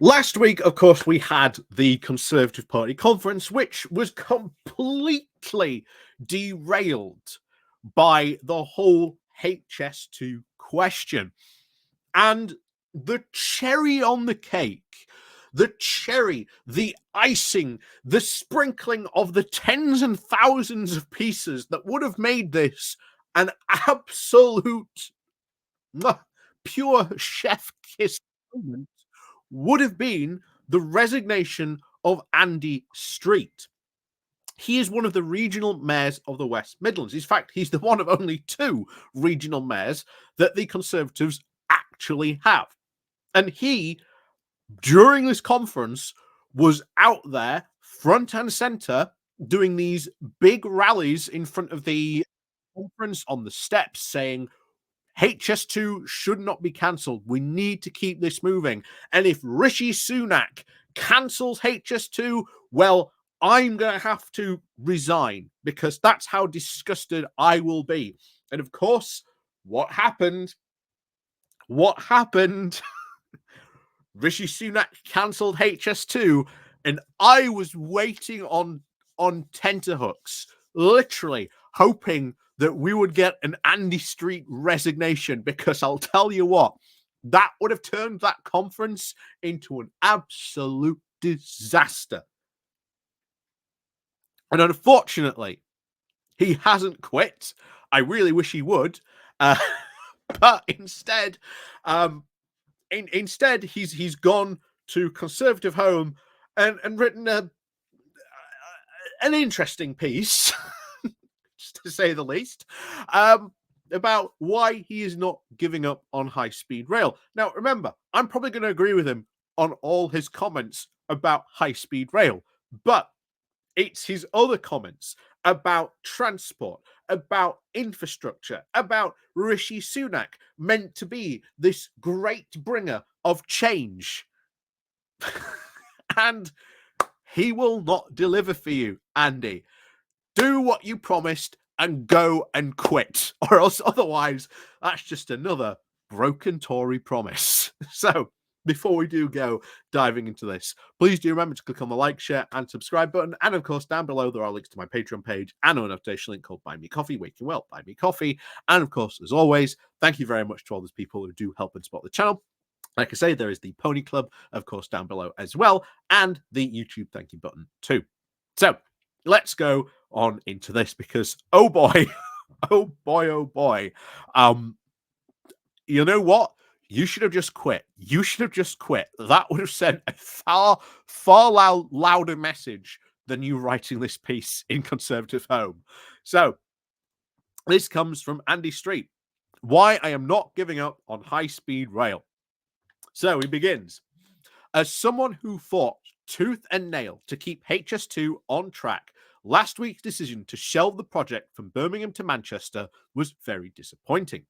Last week, of course, we had the Conservative Party conference, which was completely derailed by the whole HS2 question. And the cherry on the cake, the icing, the sprinkling of the tens and thousands of pieces that would have made this an absolute pure chef kiss moment would have been the resignation of Andy Street. He is one of the regional mayors of the West Midlands. In fact, he's the one of only two regional mayors that the Conservatives actually have. And he, during this conference, was out there front and center doing these big rallies in front of the conference on the steps saying, HS2 should not be cancelled. We need to keep this moving. And if Rishi Sunak cancels HS2, well, I'm going to have to resign because that's how disgusted I will be. And of course, what happened? Rishi Sunak cancelled HS2, and I was waiting on tenterhooks, literally hoping that we would get an Andy Street resignation, because I'll tell you what, that would have turned that conference into an absolute disaster. And unfortunately, he hasn't quit. I really wish he would. But instead, he's gone to Conservative Home and written an interesting piece, just to say the least, about why he is not giving up on high-speed rail. Now, remember, I'm probably going to agree with him on all his comments about high-speed rail, but it's his other comments about transport, about infrastructure, about Rishi Sunak, meant to be this great bringer of change. And he will not deliver for you, Andy. Do what you promised and go and quit, or else otherwise that's just another broken Tory promise. So before we do go diving into this, please do remember to click on the like, share, and subscribe button. And of course, down below there are links to my Patreon page and an annotation link called Buy Me Coffee, where you can, well, buy me coffee. And of course, as always, thank you very much to all those people who do help and support the channel. Like I say, there is the Pony Club, of course, down below as well, and the YouTube thank you button too. So let's go on into this, because oh boy, oh boy, you know what? You should have just quit. You should have just quit. That would have sent a far louder message than you writing this piece in Conservative Home. So this comes from Andy Street. Why I am not giving up on high-speed rail. So he begins. As someone who fought tooth and nail to keep HS2 on track, last week's decision to shelve the project from Birmingham to Manchester was very disappointing.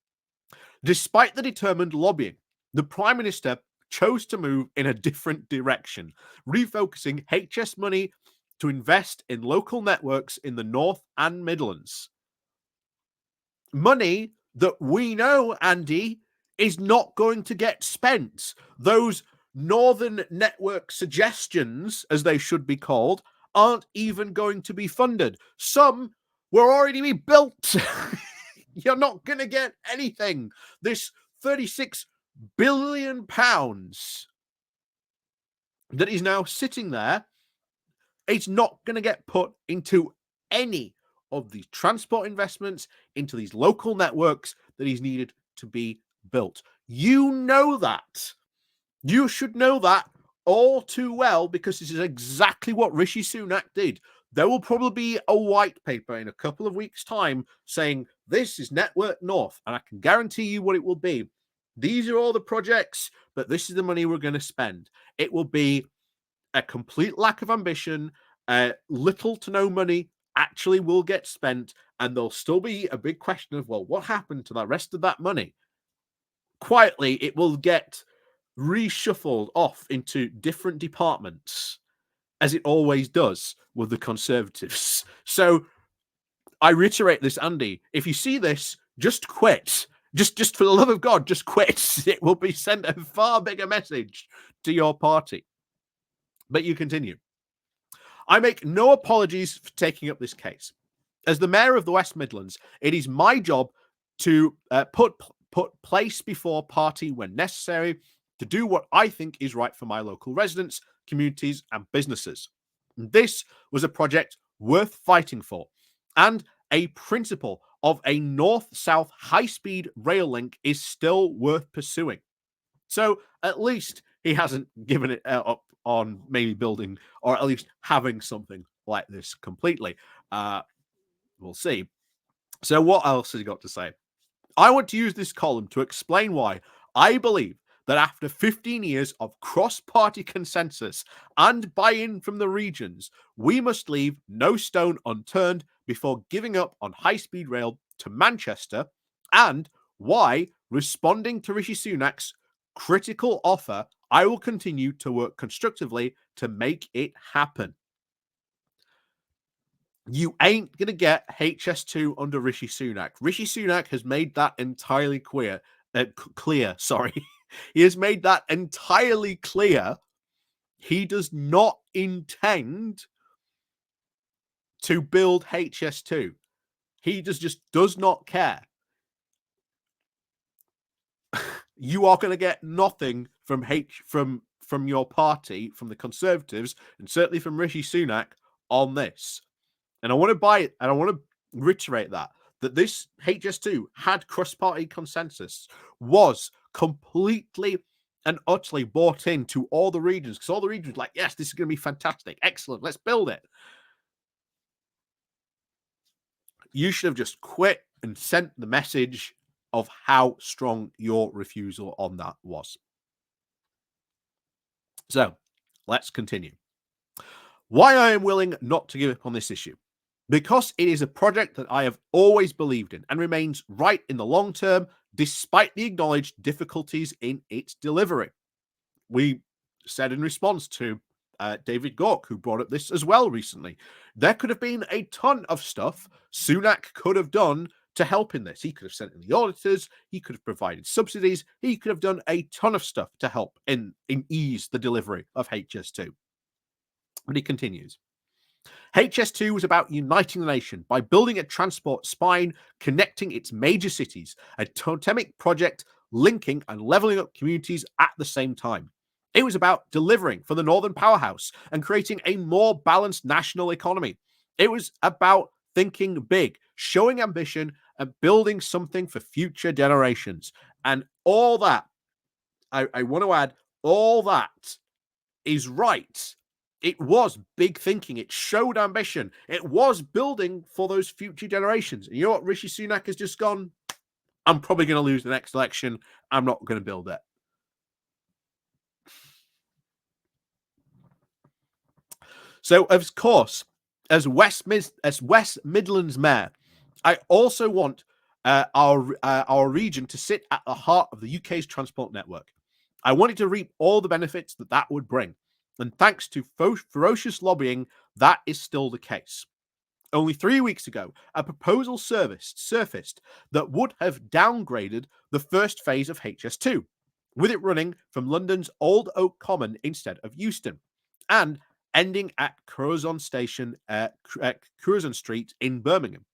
Despite the determined lobbying, the Prime Minister chose to move in a different direction, refocusing HS money to invest in local networks in the North and Midlands. Money that we know, Andy, is not going to get spent. Those Northern Network suggestions, as they should be called, aren't even going to be funded. Some will already be built. You're not going to get anything. This £36 billion that is now sitting there, it's not going to get put into any of these transport investments, into these local networks that is needed to be built. You know that. You should know that all too well, because this is exactly what Rishi Sunak did. There will probably be a white paper in a couple of weeks' time saying this is Network North, and I can guarantee you what it will be. These are all the projects, but this is the money we're going to spend. It will be a complete lack of ambition. Little to no money actually will get spent, and there'll still be a big question of, well, what happened to the rest of that money? Quietly, it will get reshuffled off into different departments, as it always does with the Conservatives. So I reiterate this, Andy. If you see this, just quit. Just for the love of God, just quit. It will be sent a far bigger message to your party. But you continue. I make no apologies for taking up this case. As the mayor of the West Midlands, it is my job to put place before party when necessary to do what I think is right for my local residents, communities, and businesses. And this was a project worth fighting for, and a principle of a north-south high-speed rail link is still worth pursuing. So at least he hasn't given it up on maybe building or at least having something like this completely. We'll see. So what else has he got to say? I want to use this column to explain why I believe that after 15 years of cross-party consensus and buy-in from the regions, we must leave no stone unturned before giving up on high-speed rail to Manchester, and why, responding to Rishi Sunak's critical offer, I will continue to work constructively to make it happen. You ain't going to get HS2 under Rishi Sunak. Rishi Sunak has made that entirely clear. Sorry. He has made that entirely clear. He does not intend to build HS2. He just does not care. You are going to get nothing from from your party, from the Conservatives, and certainly from Rishi Sunak on this. And I want to buy it, and I want to reiterate that this HS2 had cross-party consensus, was completely and utterly bought into all the regions, because all the regions were like, yes, this is going to be fantastic, excellent, let's build it. You should have just quit and sent the message of how strong your refusal on that was. So, let's continue. Why I am willing not to give up on this issue. Because it is a project that I have always believed in and remains right in the long term, despite the acknowledged difficulties in its delivery. We said in response to David Gork, who brought up this as well recently, there could have been a ton of stuff Sunak could have done to help in this. He could have sent in the auditors, he could have provided subsidies, he could have done a ton of stuff to help in ease the delivery of HS2. But he continues. HS2 was about uniting the nation by building a transport spine connecting its major cities, a totemic project linking and leveling up communities at the same time. It was about delivering for the Northern Powerhouse and creating a more balanced national economy. It was about thinking big, showing ambition, and building something for future generations. And all that, I want to add, all that is right. It was big thinking. It showed ambition. It was building for those future generations. And you know what? Rishi Sunak has just gone, I'm probably going to lose the next election. I'm not going to build it. So, of course, as West Midlands mayor, I also want our region to sit at the heart of the UK's transport network. I wanted to reap all the benefits that would bring. And thanks to ferocious lobbying, that is still the case. Only 3 weeks ago, a proposal surfaced that would have downgraded the first phase of HS2, with it running from London's Old Oak Common instead of Euston, and ending at Curzon Street in Birmingham.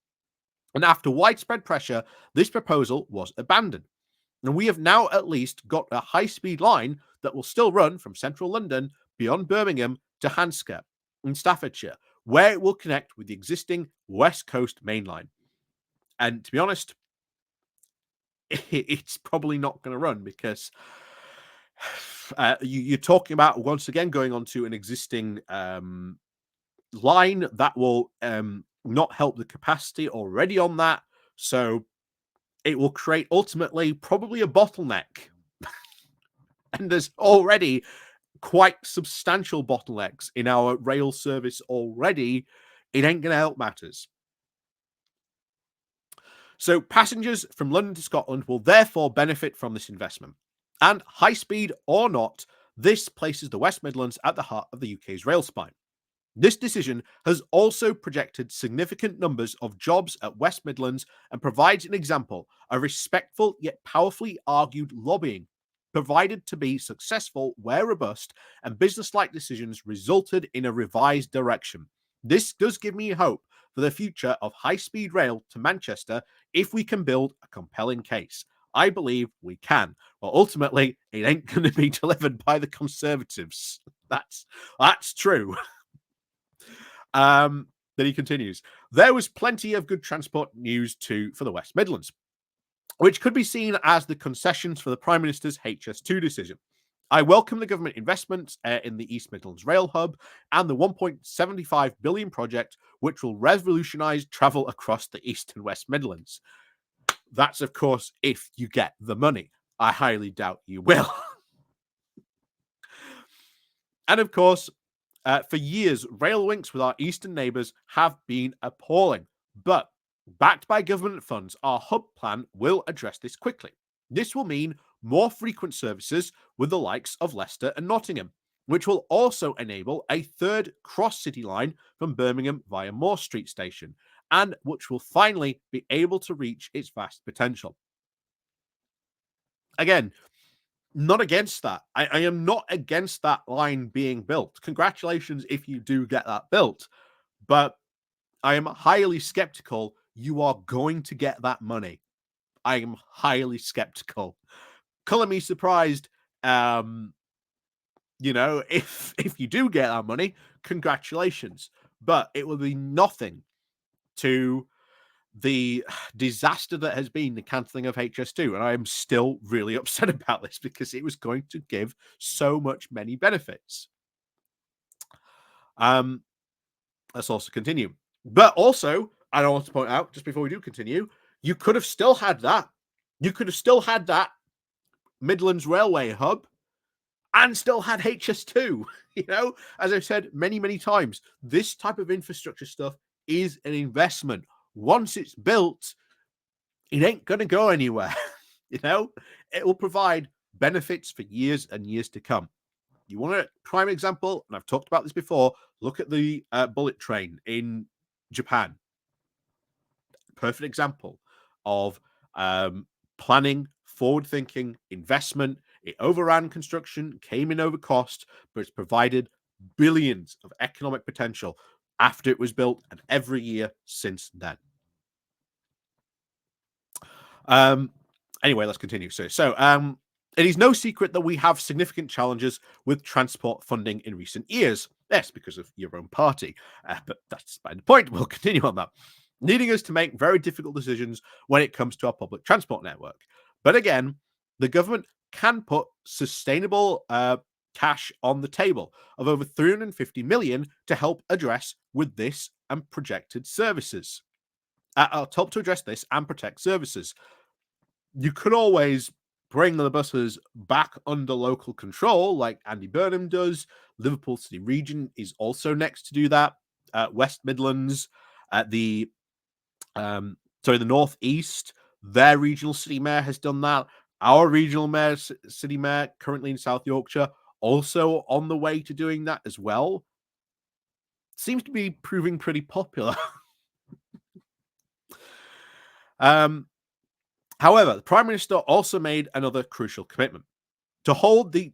And after widespread pressure, this proposal was abandoned. And we have now at least got a high-speed line that will still run from central London beyond Birmingham to Hanscott in Staffordshire, where it will connect with the existing West Coast main line. And to be honest, it's probably not going to run because you're talking about, once again, going onto an existing line that will not help the capacity already on that. So it will create ultimately probably a bottleneck. And there's already quite substantial bottlenecks in our rail service already. It ain't going to help matters. So passengers from London to Scotland will therefore benefit from this investment. And high speed or not, this places the West Midlands at the heart of the UK's rail spine. This decision has also projected significant numbers of jobs at West Midlands and provides an example of respectful yet powerfully argued lobbying, provided to be successful where robust and business-like decisions resulted in a revised direction. This does give me hope for the future of high-speed rail to Manchester if we can build a compelling case. I believe we can. Well, ultimately, it ain't going to be delivered by the Conservatives. That's true. Then he continues. There was plenty of good transport news too for the West Midlands, which could be seen as the concessions for the Prime Minister's HS2 decision. I welcome the government investment in the East Midlands Rail Hub and the 1.75 billion project, which will revolutionise travel across the East and West Midlands. That's, of course, if you get the money. I highly doubt you will. And, of course, for years, rail links with our eastern neighbours have been appalling. But, backed by government funds, our hub plan will address this quickly. This will mean more frequent services with the likes of Leicester and Nottingham, which will also enable a third cross-city line from Birmingham via Moore Street Station, and which will finally be able to reach its vast potential. Again, not against that. I am not against that line being built. Congratulations if you do get that built. But I am highly skeptical you are going to get that money. I am highly skeptical. Color me surprised. If you do get that money, congratulations. But it will be nothing to the disaster that has been the cancelling of HS2. And I am still really upset about this because it was going to give so many benefits. Let's also continue. But also, I don't want to point out, just before we do continue, you could have still had that. You could have still had that Midlands Railway hub and still had HS2. As I've said many times, this type of infrastructure stuff is an investment. Once it's built, it ain't going to go anywhere. It will provide benefits for years and years to come. You want a prime example, and I've talked about this before, look at the bullet train in Japan. Perfect example of planning, forward-thinking, investment. It overran construction, came in over cost, but it's provided billions of economic potential after it was built and every year since then. Anyway, let's continue. So it is no secret that we have significant challenges with transport funding in recent years. Yes, because of your own party. But that's by the point. We'll continue on that. Leading us to make very difficult decisions when it comes to our public transport network. But again, the government can put sustainable cash on the table of over 350 million to help address with this and projected services. Help to address this and protect services. You could always bring the buses back under local control, like Andy Burnham does. Liverpool City Region is also next to do that. West Midlands, the Northeast, their regional city mayor has done that. Our regional city mayor, currently in South Yorkshire, also on the way to doing that as well. Seems to be proving pretty popular. However, the Prime Minister also made another crucial commitment to hold the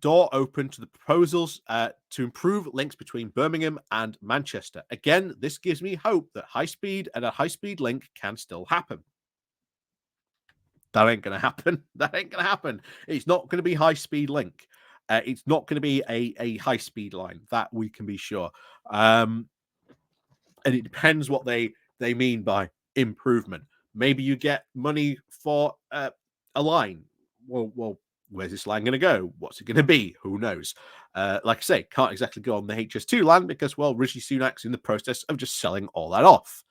door open to the proposals to improve links between Birmingham and Manchester. Again, this gives me hope that a high-speed link can still happen. That ain't going to happen. That ain't going to happen. It's not going to be high-speed link. It's not going to be a high-speed line. That we can be sure. And it depends what they mean by improvement. Maybe you get money for a line. Well, where's this line going to go? What's it going to be? Who knows? Like I say, can't exactly go on the HS2 land because, well, Rishi Sunak's in the process of just selling all that off.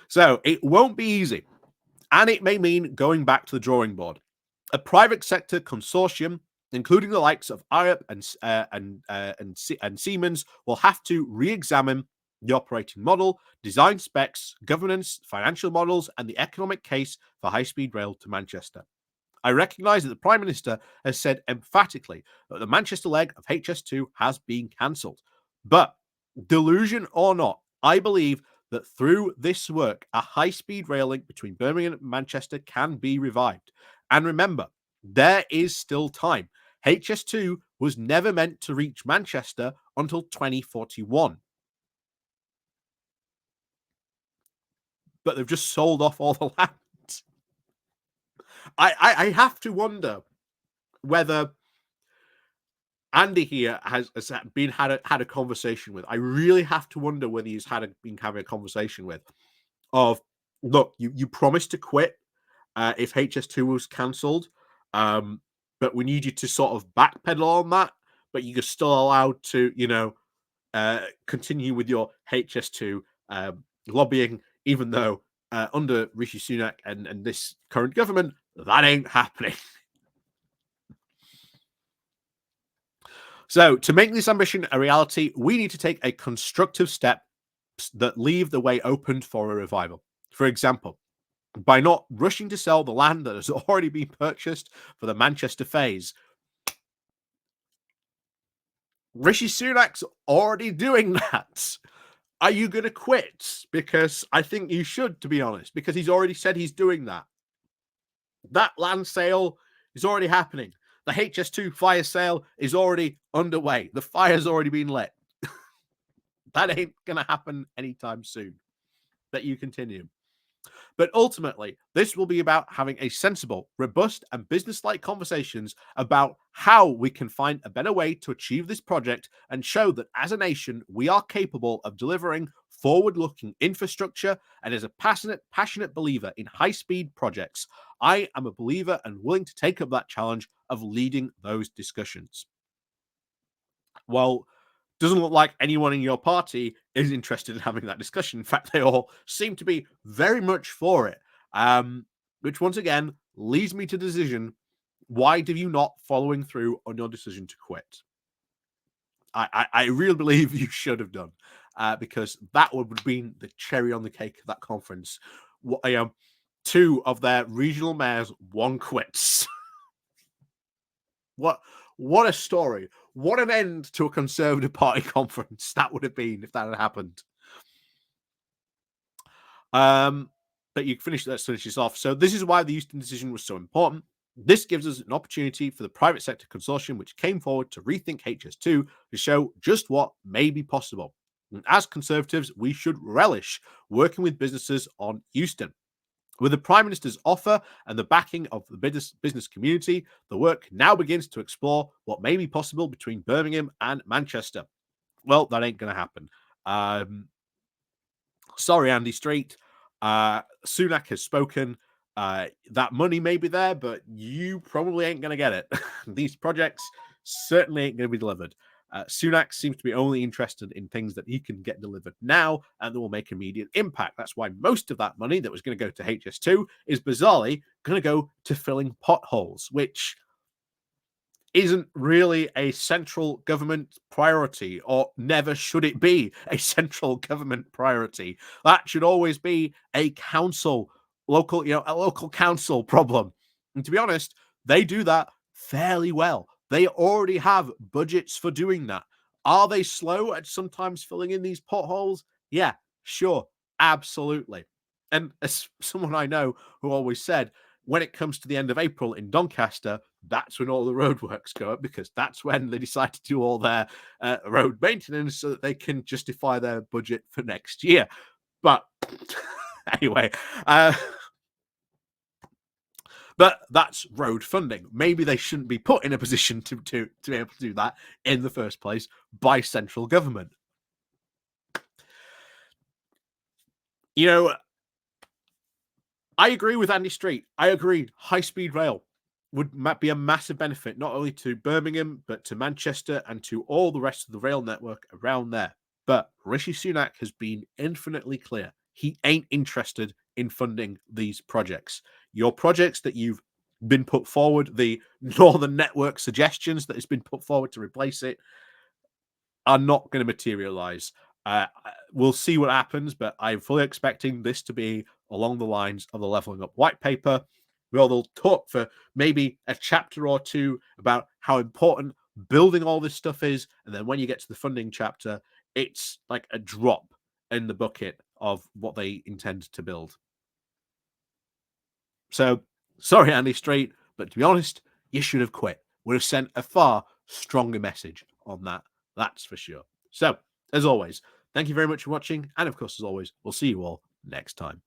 So it won't be easy. And it may mean going back to the drawing board. A private sector consortium, including the likes of IREP and Siemens, will have to re-examine the operating model, design specs, governance, financial models, and the economic case for high-speed rail to Manchester. I recognise that the Prime Minister has said emphatically that the Manchester leg of HS2 has been cancelled. But, delusion or not, I believe that through this work, a high-speed rail link between Birmingham and Manchester can be revived. And remember, there is still time. HS2 was never meant to reach Manchester until 2041. But they've just sold off all the land. I have to wonder whether Andy here has been had a conversation with. I really have to wonder whether he's been having a conversation with of, look, you promised to quit if HS2 was cancelled, but we need you to sort of backpedal on that, but you're still allowed to, continue with your HS2 lobbying, even though under Rishi Sunak and this current government, that ain't happening. So, to make this ambition a reality, we need to take a constructive step that leave the way open for a revival. For example, by not rushing to sell the land that has already been purchased for the Manchester phase. Rishi Sunak's already doing that. Are you going to quit? Because I think you should, to be honest, because he's already said he's doing that. That land sale is already happening. The HS2 fire sale is already underway. The fire's already been lit. That ain't going to happen anytime soon. That you continue. But ultimately, this will be about having a sensible, robust, and business-like conversations about how we can find a better way to achieve this project and show that as a nation, we are capable of delivering forward-looking infrastructure. And as a passionate believer in high-speed projects, I am a believer and willing to take up that challenge of leading those discussions. Well, doesn't look like anyone in your party is interested in having that discussion. In fact, they all seem to be very much for it. Which once again leads me to the decision: why did you not following through on your decision to quit? I really believe you should have done, because that would have been the cherry on the cake of that conference. Two of their regional mayors, one quits. What a story. What an end to a Conservative Party conference that would have been if that had happened. But you finish this off. So this is why the Euston decision was so important. This gives us an opportunity for the private sector consortium, which came forward to rethink HS2 to show just what may be possible. And as Conservatives, we should relish working with businesses on Euston. With the Prime Minister's offer and the backing of the business community, the work now begins to explore what may be possible between Birmingham and Manchester. Well, that ain't going to happen. Sorry, Andy Street. Sunak has spoken. That money may be there, but you probably ain't going to get it. These projects certainly ain't going to be delivered. Sunak seems to be only interested in things that he can get delivered now and that will make immediate impact. That's why most of that money that was going to go to HS2 is bizarrely going to go to filling potholes, which isn't really a central government priority, or never should it be a central government priority. That should always be a local council problem. And to be honest, they do that fairly well. They already have budgets for doing that. Are they slow at sometimes filling in these potholes? Yeah, sure, absolutely. And as someone I know who always said, when it comes to the end of April in Doncaster, that's when all the roadworks go up, because that's when they decide to do all their road maintenance so that they can justify their budget for next year. But anyway, but that's road funding. Maybe they shouldn't be put in a position to be able to do that in the first place by central government. I agree with Andy Street. I agree. High-speed rail would be a massive benefit, not only to Birmingham, but to Manchester and to all the rest of the rail network around there. But Rishi Sunak has been infinitely clear. He ain't interested in funding these projects. Your projects that you've been put forward, the Northern Network suggestions that has been put forward to replace it, are not going to materialize. We'll see what happens, but I'm fully expecting this to be along the lines of the Levelling Up white paper, Well, they'll talk for maybe a chapter or two about how important building all this stuff is. And then when you get to the funding chapter, it's like a drop in the bucket of what they intend to build. So, sorry, Andy Street, but to be honest, you should have quit. Would have sent a far stronger message on that. That's for sure. So, as always, thank you very much for watching. And of course, as always, we'll see you all next time.